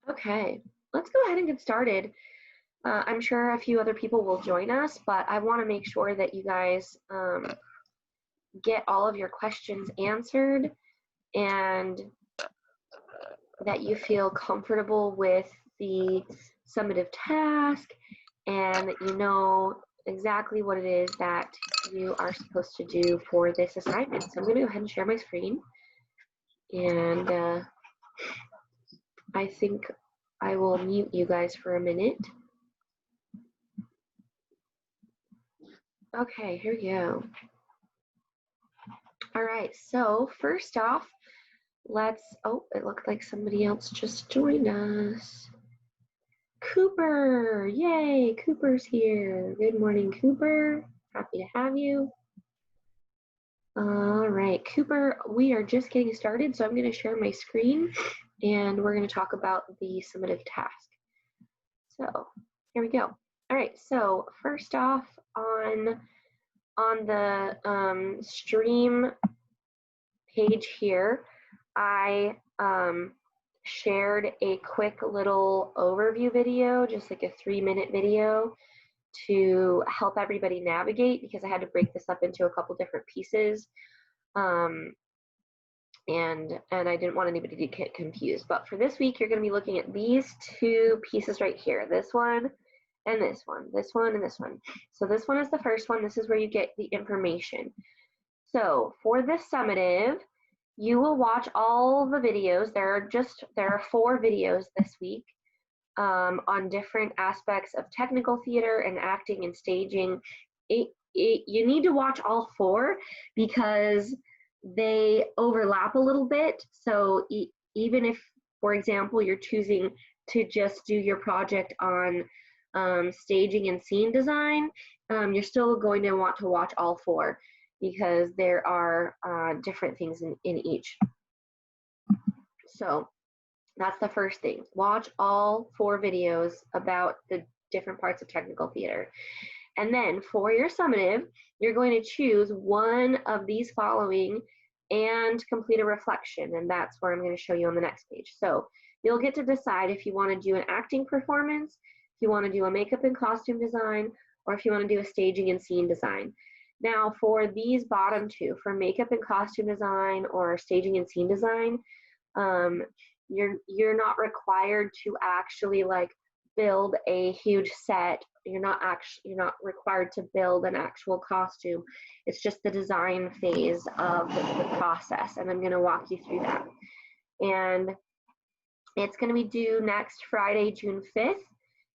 Okay, let's go ahead and get started. I'm sure a few other people will join us, but I want to make sure that you guys get all of your questions answered and that you feel comfortable with the summative task and that you know exactly what it is that you are supposed to do for this assignment. So I'm going to go ahead and share my screen, and I think I will mute you guys for a minute. Okay, here we go. All right, so first off, it looked like somebody else just joined us. Cooper, yay, Cooper's here. Good morning, Cooper. Happy to have you. All right, Cooper, we are just getting started, so I'm going to share my screen and we're going to talk about the summative task. So here we go. All right, so first off, on the stream page here, I shared a quick little overview video, just like a 3-minute video to help everybody navigate, because I had to break this up into a couple different pieces, and I didn't want anybody to get confused. But for this week, you're going to be looking at these two pieces right here, this one and this one, this one and this one. So this one is the first one. This is where you get the information. So for this summative, you will watch all the videos. There are 4 videos this week on different aspects of technical theater and acting and staging. You need to watch all 4 because they overlap a little bit. So even if, for example, you're choosing to just do your project on staging and scene design, you're still going to want to watch all 4 because there are different things in each. So that's the first thing. Watch all 4 videos about the different parts of technical theater. And then for your summative, you're going to choose one of these following and complete a reflection. And that's where I'm going to show you on the next page. So you'll get to decide if you want to do an acting performance, if you want to do a makeup and costume design, or if you want to do a staging and scene design. Now for these bottom 2, for makeup and costume design or staging and scene design, you're not required to actually like build a huge set. You're not required to build an actual costume. It's just the design phase of the process, and I'm going to walk you through that. And it's going to be due next Friday, June 5th.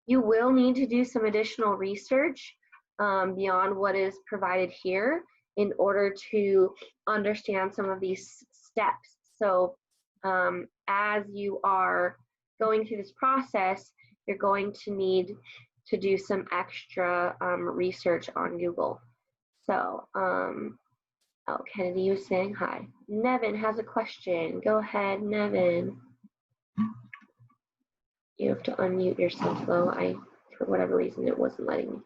You will need to do some additional research beyond what is provided here in order to understand some of these steps. So as you are going through this process, you're going to need to do some extra research on Google. So, oh, Kennedy was saying hi. Nevin has a question. Go ahead, Nevin. You have to unmute yourself though. For whatever reason, it wasn't letting me.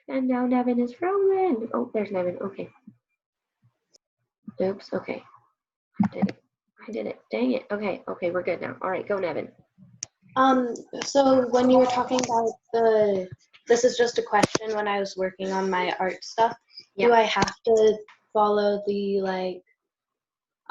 And now Nevin is frozen. Oh, there's Nevin. Okay. Oops. Okay. I did it. Dang it. Okay. Okay, we're good now. All right, go, Nevin. So when you were talking about this is just a question when I was working on my art stuff. Yeah. Do I have to follow the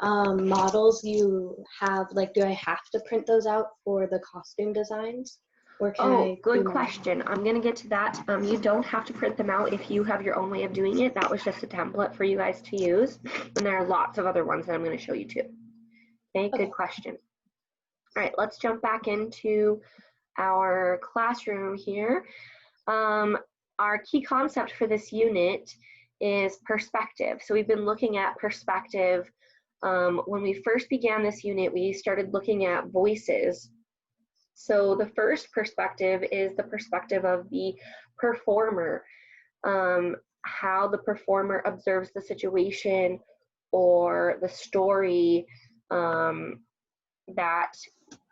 models you have? Like, do I have to print those out for the costume designs? Or can I good question. I'm going to get to that. You don't have to print them out if you have your own way of doing it. That was just a template for you guys to use. And there are lots of other ones that I'm going to show you too. Okay, good question. All right, let's jump back into our classroom here. Our key concept for this unit is perspective. So we've been looking at perspective. When we first began this unit, we started looking at voices. So the first perspective is the perspective of the performer, how the performer observes the situation or the story that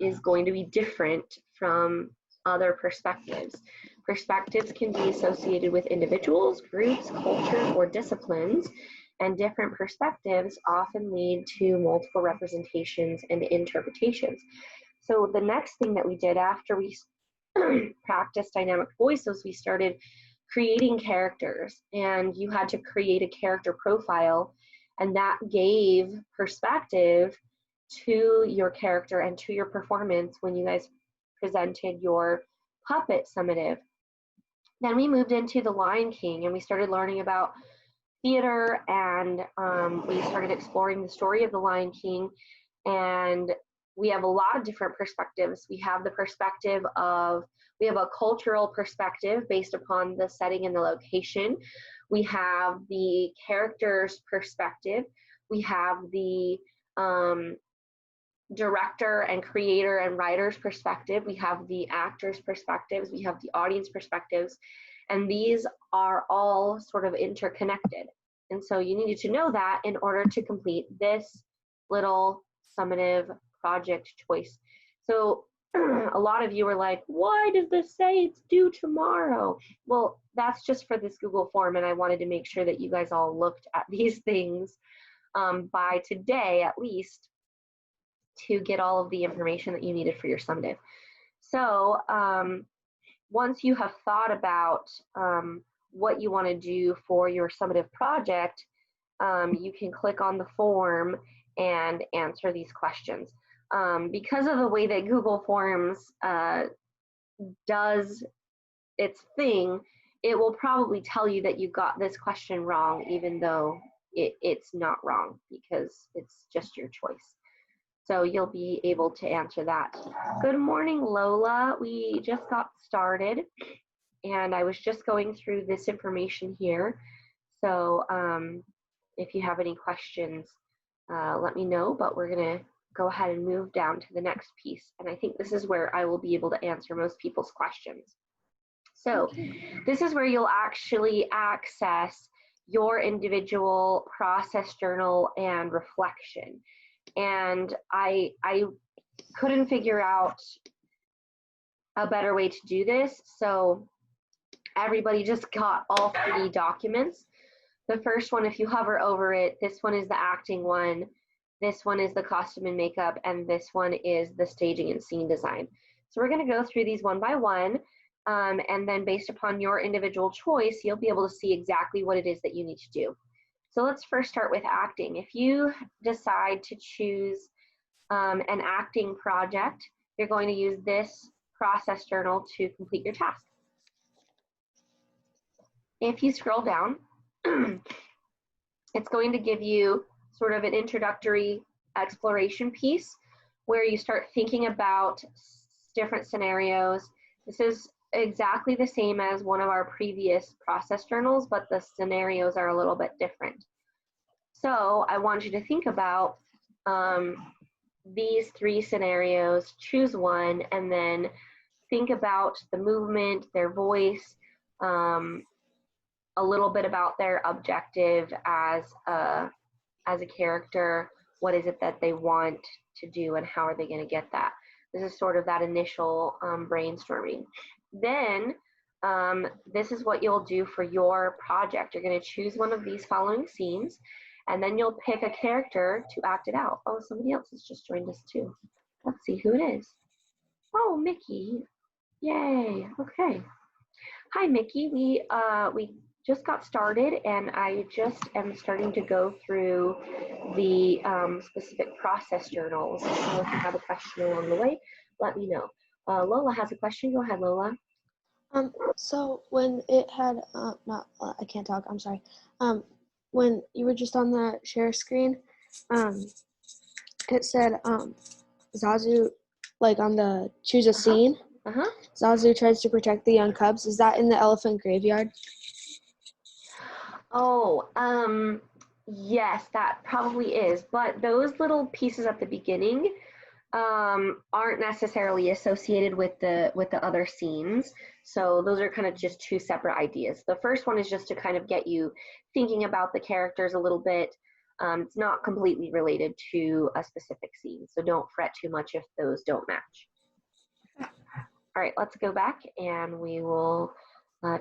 is going to be different from other perspectives. Perspectives can be associated with individuals, groups, culture, or disciplines, And different perspectives often lead to multiple representations and interpretations. So the next thing that we did after we practiced dynamic voice was we started creating characters, and you had to create a character profile, and that gave perspective to your character and to your performance when you guys presented your puppet summative. Then we moved into The Lion King, and we started learning about theater, and we started exploring the story of The Lion King, and we have a lot of different perspectives. We have the perspective of, we have a cultural perspective based upon the setting and the location. We have the character's perspective. We have the director and creator and writer's perspective. We have the actor's perspectives. We have the audience perspectives. And these are all sort of interconnected. And so you needed to know that in order to complete this little summative project choice. So a lot of you are like, why does this say it's due tomorrow? Well, that's just for this Google form, and I wanted to make sure that you guys all looked at these things by today at least, to get all of the information that you needed for your summative. So once you have thought about what you want to do for your summative project, you can click on the form and answer these questions. Because of the way that Google Forms does its thing, it will probably tell you that you got this question wrong, even though it's not wrong, because it's just your choice. So you'll be able to answer that. Good morning, Lola. We just got started, and I was just going through this information here. So if you have any questions, let me know, but we're gonna go ahead and move down to the next piece. And I think this is where I will be able to answer most people's questions. So this is where you'll actually access your individual process journal and reflection. And I couldn't figure out a better way to do this, so everybody just got all 3 documents. The first one, if you hover over it, this one is the acting one, this one is the costume and makeup, and this one is the staging and scene design. So we're going to go through these one by one, and then based upon your individual choice, you'll be able to see exactly what it is that you need to do. So let's first start with acting. If you decide to choose an acting project, you're going to use this process journal to complete your task. If you scroll down, it's going to give you sort of an introductory exploration piece where you start thinking about different scenarios. This is exactly the same as one of our previous process journals, but the scenarios are a little bit different. So I want you to think about these 3 scenarios, choose one, and then think about the movement, their voice, a little bit about their objective as a character. What is it that they want to do, and how are they going to get that? This is sort of that initial brainstorming. Then this is what you'll do for your project. You're going to choose one of these following scenes, and then you'll pick a character to act it out. Oh, somebody else has just joined us too. Let's see who it is. Oh, Mickey. Yay. Okay. Hi, Mickey. We just got started, and I just am starting to go through the specific process journals. So if you have a question along the way, let me know. Lola has a question. Go ahead, Lola. So when it had, I can't talk, I'm sorry. When you were just on the share screen, it said Zazu, like on the choose a scene, Zazu tries to protect the young cubs. Is that in the elephant graveyard? Oh, yes, that probably is. But those little pieces at the beginning aren't necessarily associated with the other scenes. So those are kind of just 2 separate ideas. The first one is just to kind of get you thinking about the characters a little bit. It's not completely related to a specific scene, so don't fret too much if those don't match. All right, let's go back, and we will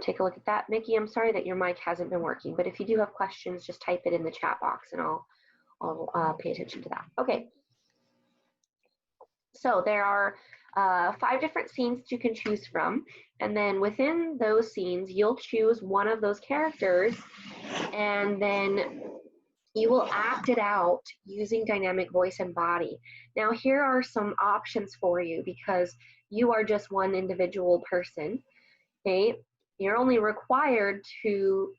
take a look at that. Mickey, I'm sorry that your mic hasn't been working, but if you do have questions, just type it in the chat box and I'll pay attention to that. Okay. So there are 5 different scenes you can choose from, and then within those scenes, you'll choose one of those characters, and then you will act it out using dynamic voice and body. Now, here are some options for you because you are just one individual person, okay? You're only required to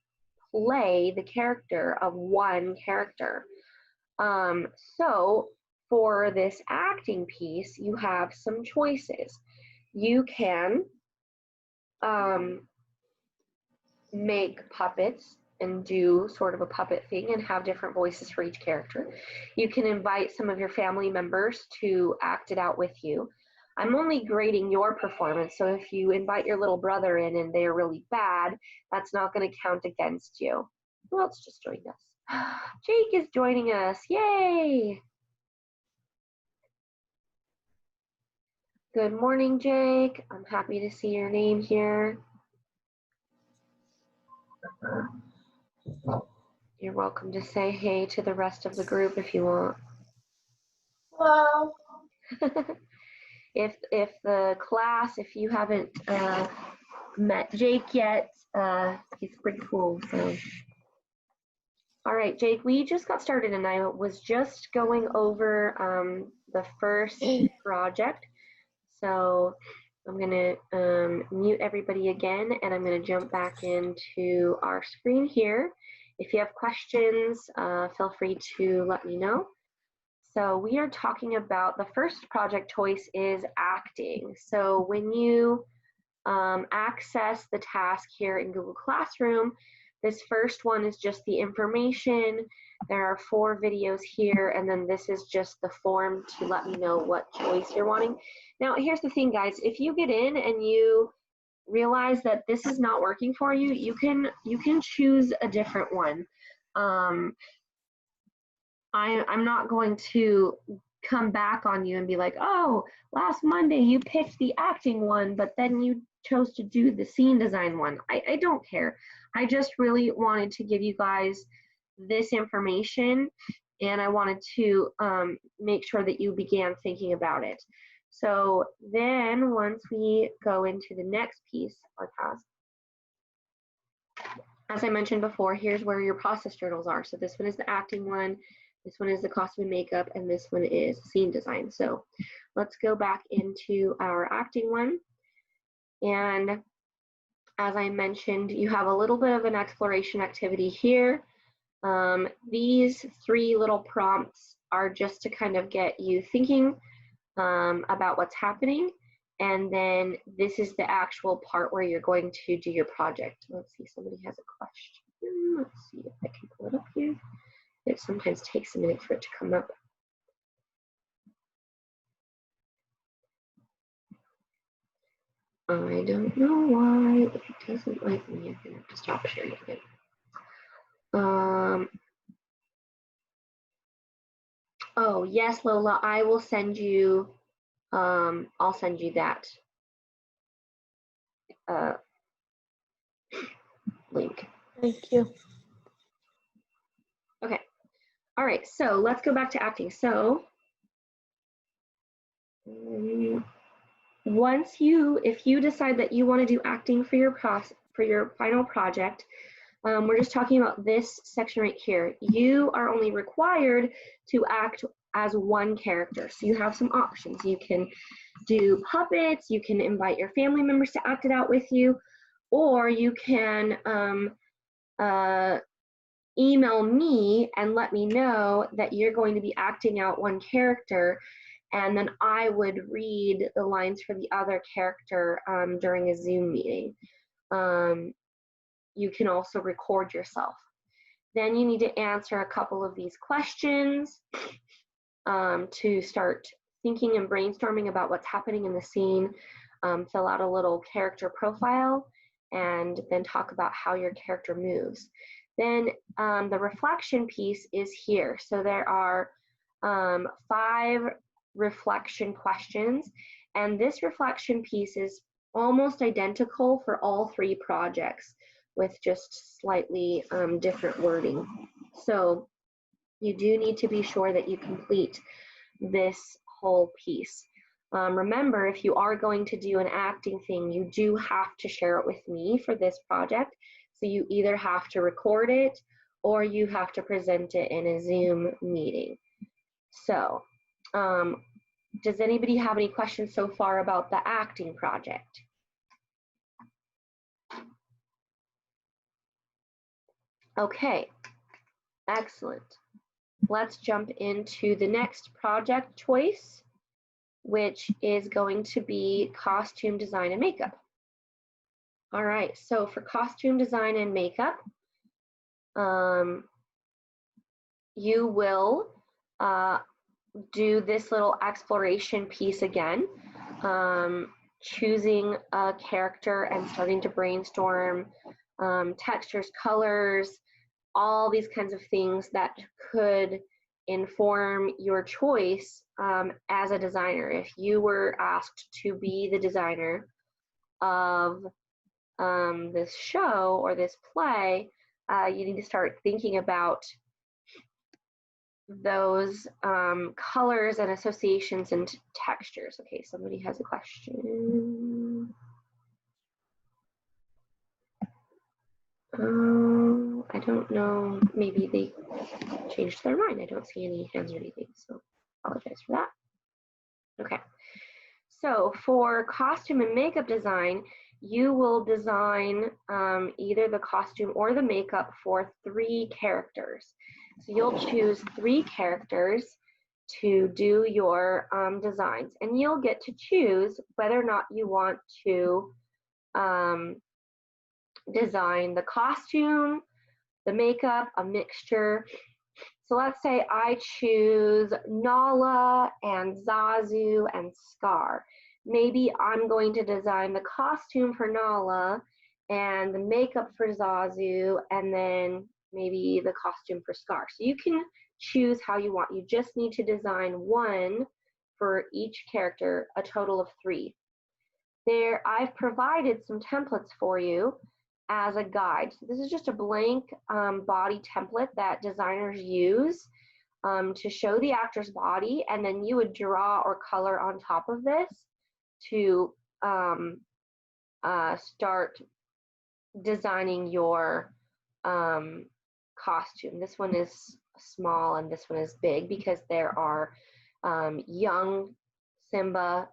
play the character of one character. So for this acting piece, you have some choices. You can make puppets and do sort of a puppet thing and have different voices for each character. You can invite some of your family members to act it out with you. I'm only grading your performance, so if you invite your little brother in and they're really bad, that's not going to count against you. Who else just joined us? Jake is joining us. Yay! Good morning, Jake. I'm happy to see your name here. You're welcome to say hey to the rest of the group if you want. Hello. If the class, if you haven't met Jake yet, he's pretty cool. So, all right, Jake, we just got started, and I was just going over the first project. So I'm gonna mute everybody again, and I'm gonna jump back into our screen here. If you have questions, feel free to let me know. So we are talking about the first project choice is acting. So when you access the task here in Google Classroom, this first one is just the information. There are 4 videos here, and then this is just the form to let me know what choice you're wanting. Now, here's the thing, guys. If you get in and you realize that this is not working for you, you can choose a different one. I'm not going to come back on you and be like, oh, last Monday you picked the acting one, but then you chose to do the scene design one. I don't care. I just really wanted to give you guys this information, and I wanted to make sure that you began thinking about it. So then once we go into the next piece, our task, as I mentioned before, here's where your process journals are. So this one is the acting one, this one is the costume and makeup, and this one is scene design. So let's go back into our acting one. And as I mentioned, you have a little bit of an exploration activity here. These 3 little prompts are just to kind of get you thinking about what's happening. And then this is the actual part where you're going to do your project. Let's see, somebody has a question. Let's see if I can pull it up here. It sometimes takes a minute for it to come up. I don't know why it doesn't like me. I'm gonna have to stop sharing it. Oh yes, Lola, I will send you. I'll send you that link. Thank you. Okay. All right. So let's go back to acting. So if you decide that you want to do acting for your final project, we're just talking about this section right here. You are only required to act as one character. So you have some options. You can do puppets, you can invite your family members to act it out with you, or you can email me and let me know that you're going to be acting out one character, and then I would read the lines for the other character during a Zoom meeting. You can also record yourself. Then you need to answer a couple of these questions to start thinking and brainstorming about what's happening in the scene. Fill out a little character profile, and then talk about how your character moves. Then the reflection piece is here. So there are 5 reflection questions, and this reflection piece is almost identical for all 3 projects with just slightly different wording. So you do need to be sure that you complete this whole piece. Remember, if you are going to do an acting thing, you do have to share it with me for this project. So you either have to record it or you have to present it in a Zoom meeting. So, does anybody have any questions so far about the acting project? Okay, excellent. Let's jump into the next project choice, which is going to be costume design and makeup. All right, so for costume design and makeup, you will do this little exploration piece again, choosing a character and starting to brainstorm textures, colors, all these kinds of things that could inform your choice as a designer. If you were asked to be the designer of this show or this play, you need to start thinking about those colors and associations and textures. Okay, somebody has a question. I don't know, maybe they changed their mind. I don't see any hands or anything, so apologize for that. Okay, so for costume and makeup design, you will design either the costume or the makeup for 3 characters. So you'll choose 3 characters to do your designs, and you'll get to choose whether or not you want to design the costume, the makeup, a mixture. So let's say I choose Nala and Zazu and Scar. Maybe I'm going to design the costume for Nala and the makeup for Zazu, and then maybe the costume for Scar. So you can choose how you want. You just need to design 1 for each character, a total of 3. There, I've provided some templates for you as a guide. So this is just a blank body template that designers use to show the actor's body, and then you would draw or color on top of this to start designing your costume. This one is small and this one is big because there are young Simba,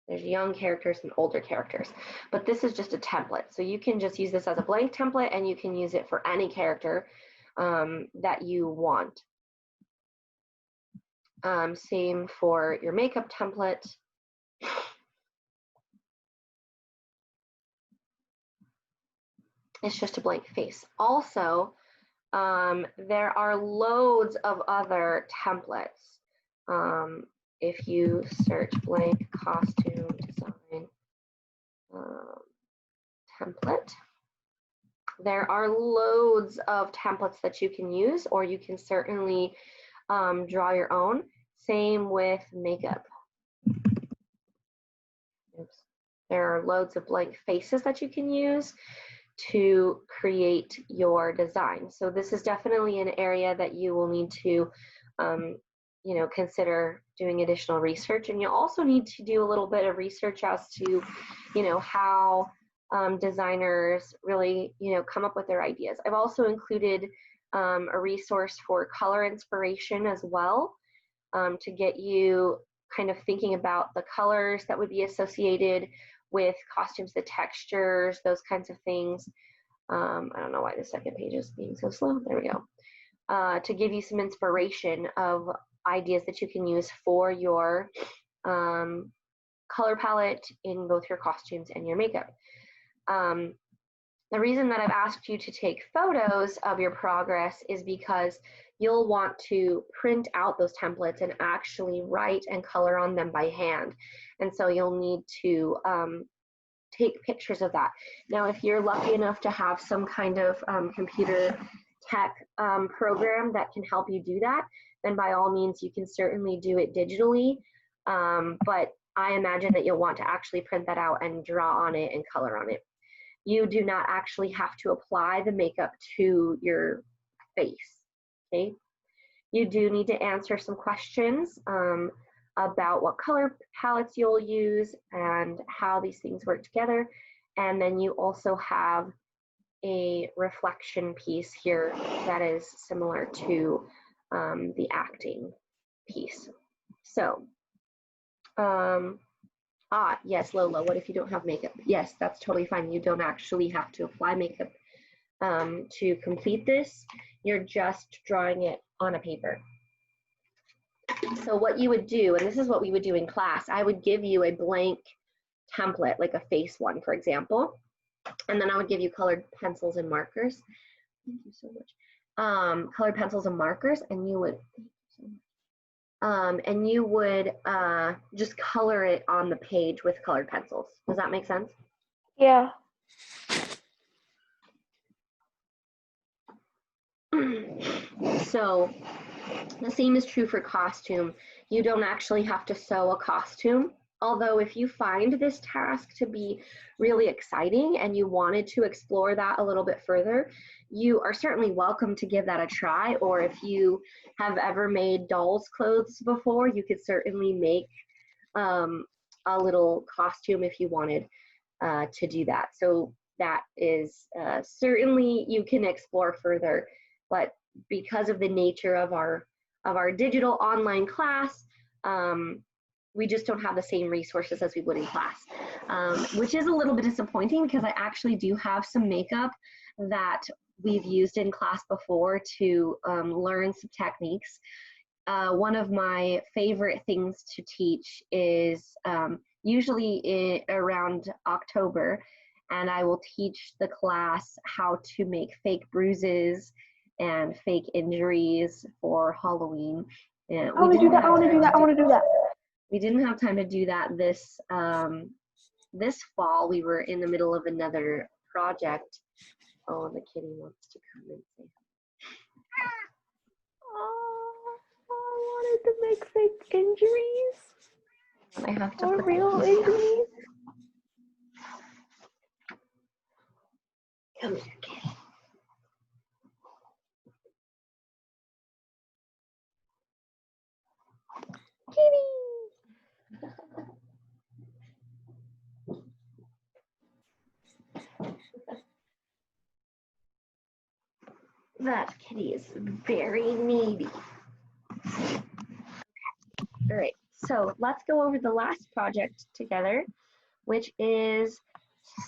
there's young characters and older characters, but this is just a template. So you can just use this as a blank template and you can use it for any character that you want. Same for your makeup template. It's just a blank face. Also, there are loads of other templates. If you search blank costume design template, there are loads of templates that you can use, or you can certainly draw your own. Same with makeup. Oops. There are loads of blank faces that you can use to create your design. So this is definitely an area that you will need to consider doing additional research, and you'll also need to do a little bit of research as to how designers really come up with their ideas. I've also included a resource for color inspiration as well, to get you kind of thinking about the colors that would be associated with costumes, the textures, those kinds of things. I don't know why the second page is being so slow. There we go. To give you some inspiration of ideas that you can use for your color palette in both your costumes and your makeup. The reason that I've asked you to take photos of your progress is because you'll want to print out those templates and actually write and color on them by hand. And so you'll need to take pictures of that. Now, if you're lucky enough to have some kind of computer tech program that can help you do that, then by all means, you can certainly do it digitally. But I imagine that you'll want to actually print that out and draw on it and color on it. You do not actually have to apply the makeup to your face, okay? You do need to answer some questions about what color palettes you'll use and how these things work together. And then you also have a reflection piece here that is similar to the acting piece. So, yes, Lola, what if you don't have makeup? Yes, that's totally fine. You don't actually have to apply makeup to complete this. You're just drawing it on a paper. So what you would do, and this is what we would do in class, I would give you a blank template, like a face one, for example, and then I would give you colored pencils and markers. Thank you so much. Colored pencils and markers, and you would just color it on the page with colored pencils. Does that make sense? Yeah. So the same is true for costume. You don't actually have to sew a costume. Although if you find this task to be really exciting and you wanted to explore that a little bit further, you are certainly welcome to give that a try. Or if you have ever made dolls' clothes before, you could certainly make a little costume if you wanted to do that. So that is certainly you can explore further, but because of the nature of our digital online class, we just don't have the same resources as we would in class, which is a little bit disappointing because I actually do have some makeup that we've used in class before to learn some techniques. One of my favorite things to teach is usually around October, and I will teach the class how to make fake bruises and fake injuries for Halloween. And I want to do that. I want to do that. I want to do that. We didn't have time to do that this this fall. We were in the middle of another project. Oh, the kitty wants to come and say. Oh, I wanted to make fake injuries. I have to Or put real injuries. Come here, kitty. Kitty. That kitty is very needy. All right, so let's go over the last project together, which is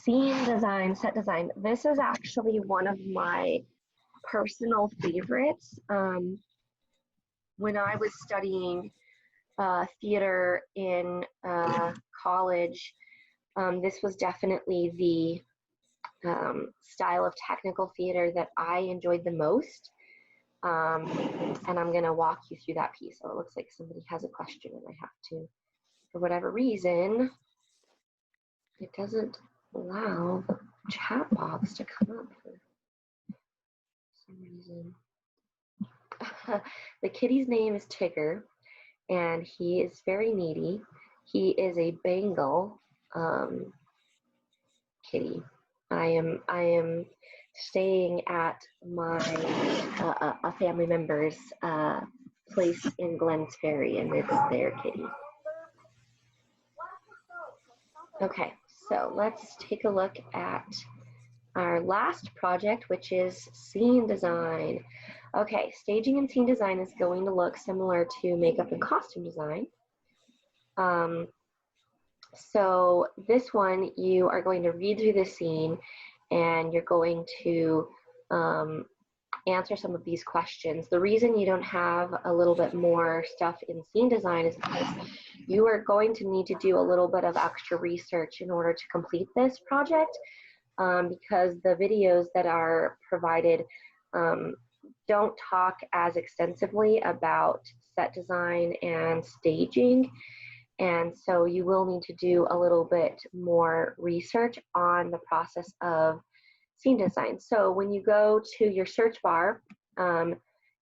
scene design, set design. This is actually one of my personal favorites. When I was studying theater in college, this was definitely the style of technical theater that I enjoyed the most. And I'm going to walk you through that piece. So it looks like somebody has a question and I have to, for whatever reason, it doesn't allow the chat box to come up for some reason. The kitty's name is Tigger, and he is very needy. He is a Bengal kitty. I am staying at my a family member's place in Glens Ferry, and it's their kitty. Okay, so let's take a look at our last project, which is scene design. Okay, staging and scene design is going to look similar to makeup and costume design. So this one, you are going to read through the scene and you're going to answer some of these questions. The reason you don't have a little bit more stuff in scene design is because you are going to need to do a little bit of extra research in order to complete this project, because the videos that are provided don't talk as extensively about set design and staging. And so you will need to do a little bit more research on the process of scene design. So when you go to your search bar,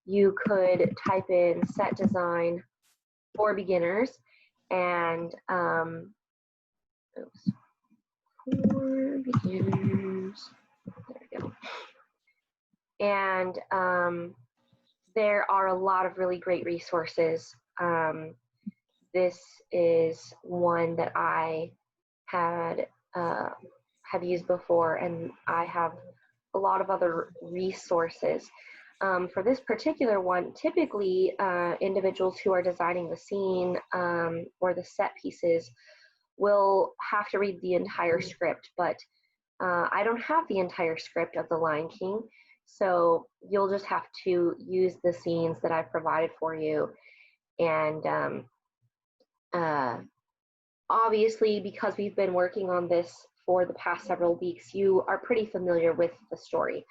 you could type in set design for beginners, And oops, for beginners, there we go. And there are a lot of really great resources. This is one that I have used before, and I have a lot of other resources. For this particular one, typically individuals who are designing the scene or the set pieces will have to read the entire script, but I don't have the entire script of The Lion King, so you'll just have to use the scenes that I've provided for you. And obviously, because we've been working on this for the past several weeks, you are pretty familiar with the story.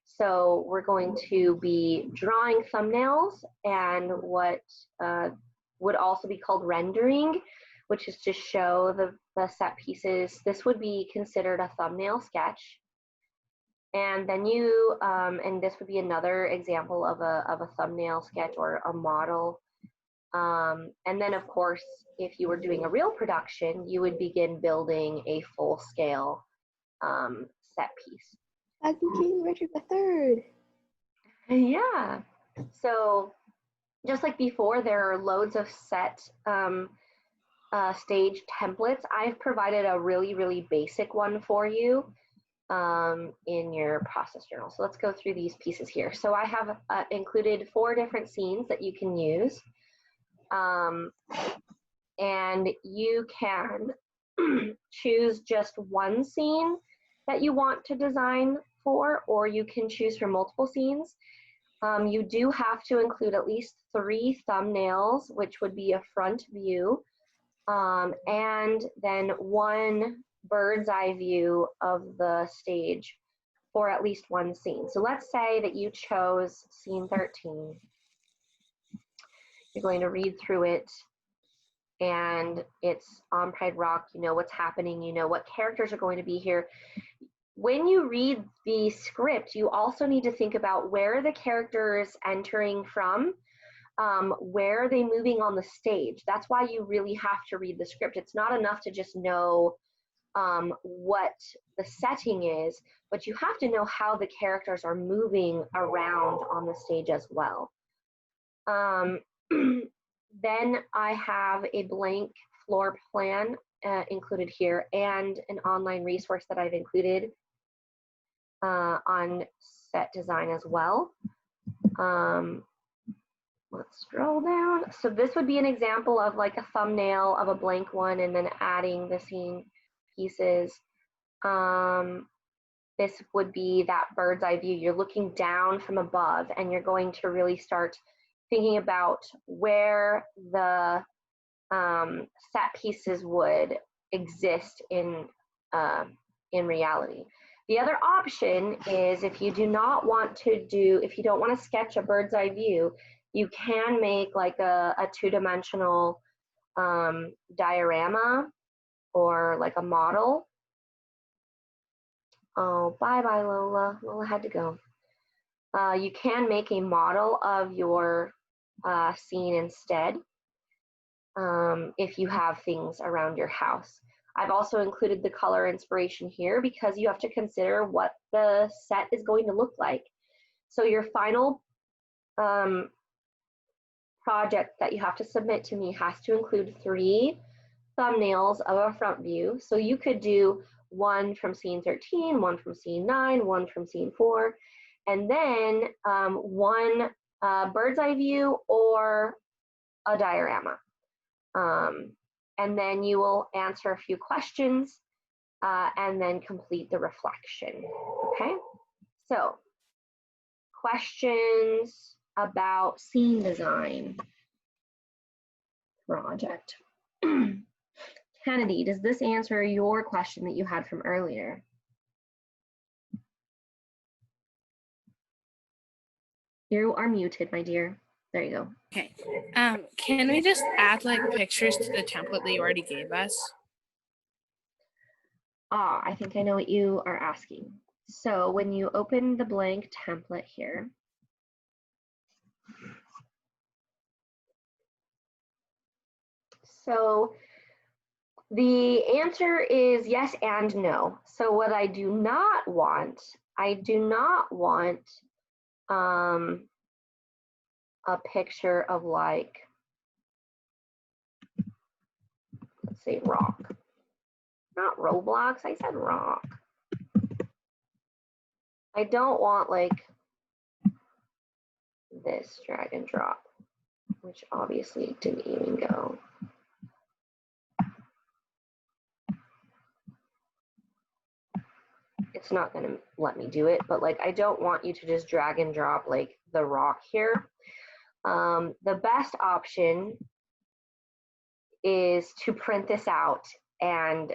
So we're going to be drawing thumbnails and what would also be called rendering, which is to show the set pieces. This would be considered a thumbnail sketch. And then you, and this would be another example of a thumbnail sketch or a model. And then of course, if you were doing a real production, you would begin building a full-scale set piece. Lion King Richard III. Yeah. So just like before, there are loads of set stage templates. I've provided a really, really basic one for you in your process journal. So let's go through these pieces here. So I have included 4 different scenes that you can use. And you can choose just one scene that you want to design for, or you can choose from multiple scenes. You do have to include at least 3 thumbnails, which would be a front view, and then 1 bird's eye view of the stage for at least one scene. So let's say that you chose scene 13. You're going to read through it, and it's on Pride Rock. You know what's happening. You know what characters are going to be here. When you read the script, you also need to think about where are the characters entering from, where are they moving on the stage. That's why you really have to read the script. It's not enough to just know what the setting is, but you have to know how the characters are moving around on the stage as well. Then I have a blank floor plan included here, and an online resource that I've included on set design as well. Let's scroll down. So this would be an example of like a thumbnail of a blank one and then adding the scene pieces. This would be that bird's eye view. You're looking down from above, and you're going to really start thinking about where the set pieces would exist in reality. The other option is if you do not want to if you don't want to sketch a bird's eye view, you can make like a 2-dimensional diorama or like a model. Oh, bye-bye, Lola. Lola had to go. You can make a model of your scene instead if you have things around your house. I've also included the color inspiration here because you have to consider what the set is going to look like. So your final project that you have to submit to me has to include 3 thumbnails of a front view. So you could do one from scene 13, one from scene 9, one from scene 4, and then one bird's eye view or a diorama. And then you will answer a few questions and then complete the reflection. Okay, so questions about scene design project. Kennedy, does this answer your question that you had from earlier? You are muted, my dear. There you go. Okay. Can we just add like pictures to the template that you already gave us? I think I know what you are asking. So when you open the blank template here, So the answer is yes and no. So what I do not want a picture of like, let's say rock. Not Roblox, I said rock. I don't want like this drag and drop, which obviously didn't even go. It's not gonna let me do it, but like I don't want you to just drag and drop like the rock here. The best option is to print this out and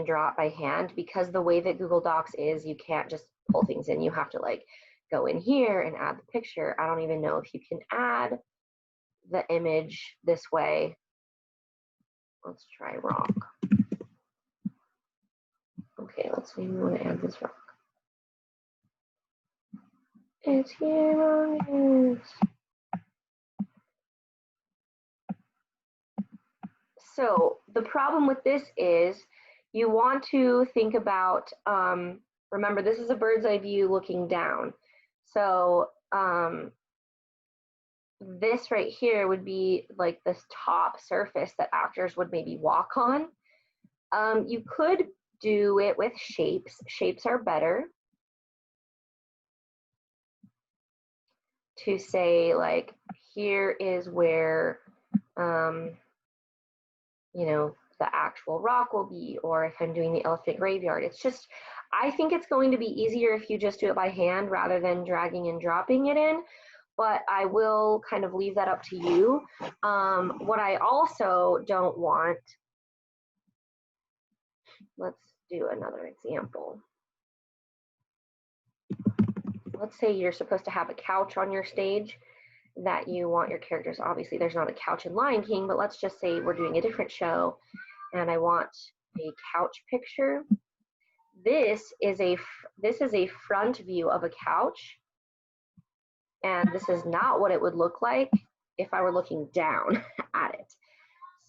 draw it by hand, because the way that Google Docs is, you can't just pull things in. You have to like go in here and add the picture. I don't even know if you can add the image this way. Let's try rock. Okay, let's see, we want to add this rock. It's humongous. So the problem with this is you want to think about, remember this is a bird's eye view looking down. So this right here would be like this top surface that actors would maybe walk on. You could do it with shapes. Shapes are better. To say like, here is where, you know, the actual rock will be, or if I'm doing the elephant graveyard. It's just, I think it's going to be easier if you just do it by hand rather than dragging and dropping it in, but I will kind of leave that up to you. What I also don't want, let's do another example. Let's say you're supposed to have a couch on your stage that you want your characters. Obviously, there's not a couch in Lion King, but let's just say we're doing a different show and I want a couch picture. This is a front view of a couch, and this is not what it would look like if I were looking down at it.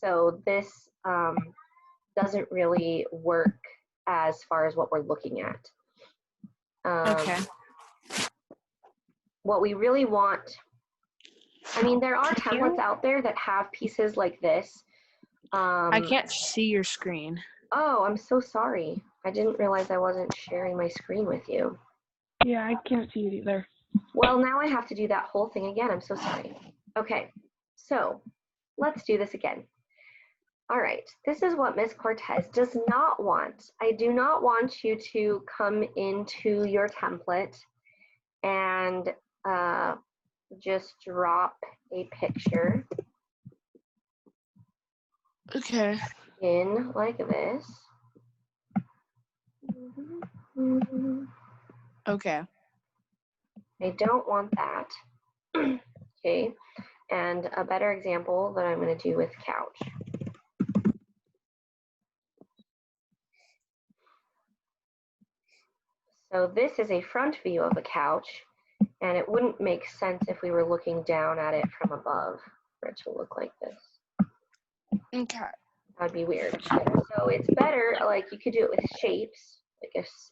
So this doesn't really work as far as what we're looking at. Okay. What we really want, I mean, there are templates out there that have pieces like this. I can't see your screen. Oh, I'm so sorry. I didn't realize I wasn't sharing my screen with you. Yeah, I can't see it either. Well, now I have to do that whole thing again. I'm so sorry. Okay, so let's do this again. All right, this is what Miss Cortez does not want. I do not want you to come into your template and just drop a picture in like this. Okay. I don't want that. Okay, and a better example that I'm going to do with couch. So this is a front view of a couch, and it wouldn't make sense if we were looking down at it from above for it to look like this. Okay. That'd be weird. So it's better, like you could do it with shapes, I guess.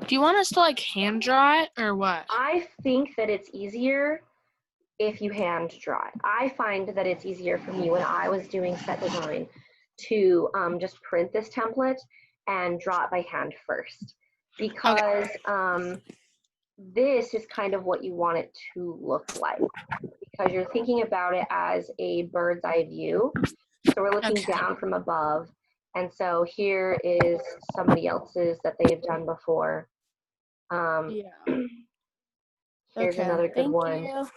Do you want us to like hand draw it or what? I think that it's easier if you hand draw it. I find that it's easier for me when I was doing set design to just print this template and draw it by hand first, because this is kind of what you want it to look like, because you're thinking about it as a bird's eye view. So we're looking down from above. And so here is somebody else's that they've done before. Here's another good one. So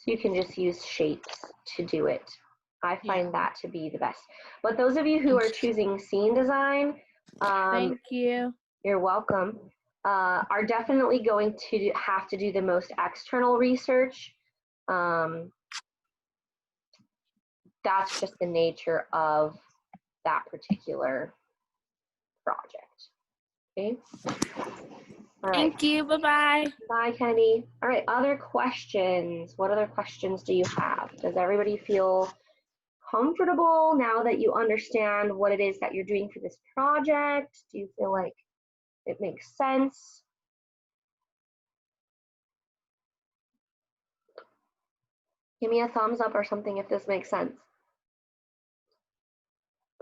you can just use shapes to do it. I find that to be the best. But those of you who are choosing scene design, thank you. You're welcome. Are definitely going to have to do the most external research. That's just the nature of that particular project. Okay. All right. Thank you. Bye-bye. Bye, Kennedy. All right, other questions. What other questions do you have? Does everybody feel comfortable now that you understand what it is that you're doing for this project? Do you feel like it makes sense? Give me a thumbs up or something if this makes sense.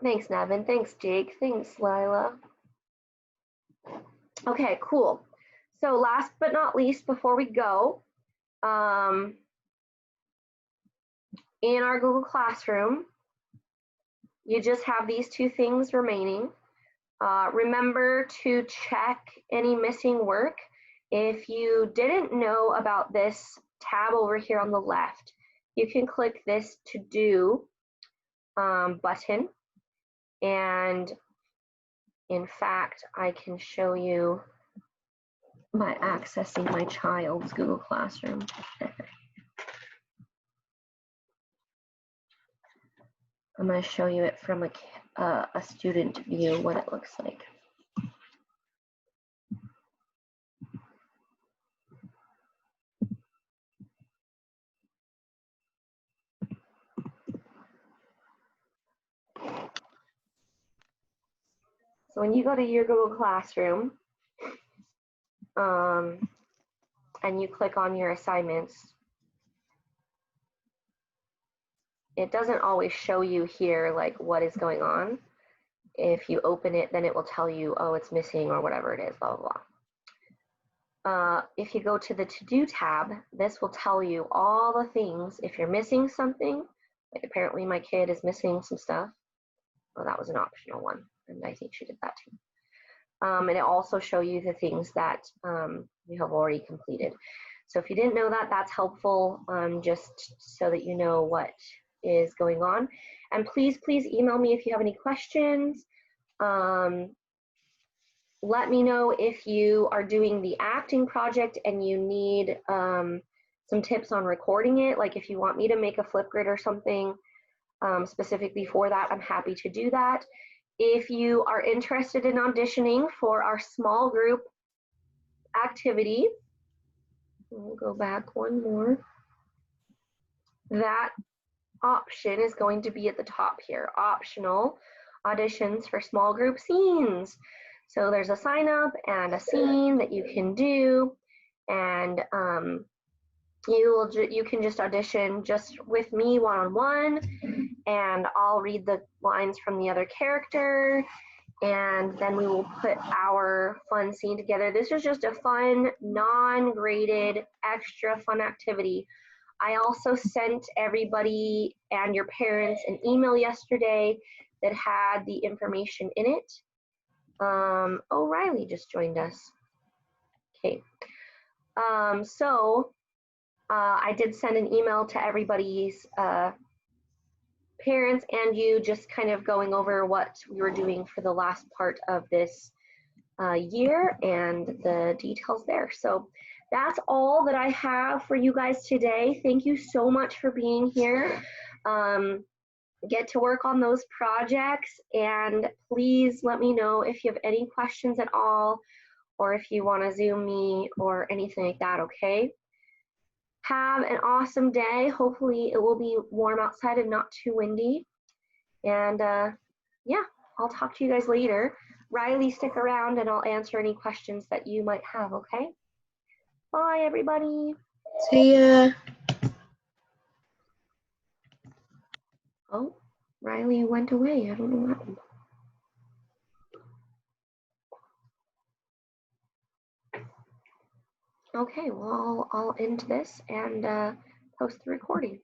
Thanks, Nevin. Thanks, Jake. Thanks, Lila. Okay, cool. So last but not least, before we go, in our Google Classroom, you just have these two things remaining. Remember to check any missing work. If you didn't know about this tab over here on the left, you can click this to do button. And in fact, I can show you by accessing my child's Google Classroom. I'm going to show you it from a student view, what it looks like. So when you go to your Google Classroom and you click on your assignments, it doesn't always show you here like what is going on. If you open it, then it will tell you, oh, it's missing or whatever it is, blah, blah, blah. If you go to the to-do tab, this will tell you all the things. If you're missing something, like apparently my kid is missing some stuff. Oh, that was an optional one, and I think she did that too. And it also show you the things that you have already completed. So if you didn't know that, that's helpful, just so that you know what is going on. And please, please email me if you have any questions. Let me know if you are doing the acting project and you need some tips on recording it. Like if you want me to make a Flipgrid or something specifically for that, I'm happy to do that. If you are interested in auditioning for our small group activity, we'll go back one more. That option is going to be at the top here, optional auditions for small group scenes. So there's a sign up and a scene that you can do, and you can just audition just with me one-on-one, and I'll read the lines from the other character, and then we will put our fun scene together. This is just a fun, non-graded, extra fun activity. I also sent everybody and your parents an email yesterday that had the information in it. Oh, Riley just joined us. Okay. I did send an email to everybody's parents and you, just kind of going over what we were doing for the last part of this year and the details there. So that's all that I have for you guys today. Thank you so much for being here. Get to work on those projects, and please let me know if you have any questions at all, or if you want to Zoom me or anything like that, okay? Have an awesome day. Hopefully it will be warm outside and not too windy. And yeah, I'll talk to you guys later. Riley, stick around and I'll answer any questions that you might have, okay? Bye, everybody. See ya. Oh, Riley went away. I don't know what happened. Okay, well, I'll end this and post the recording.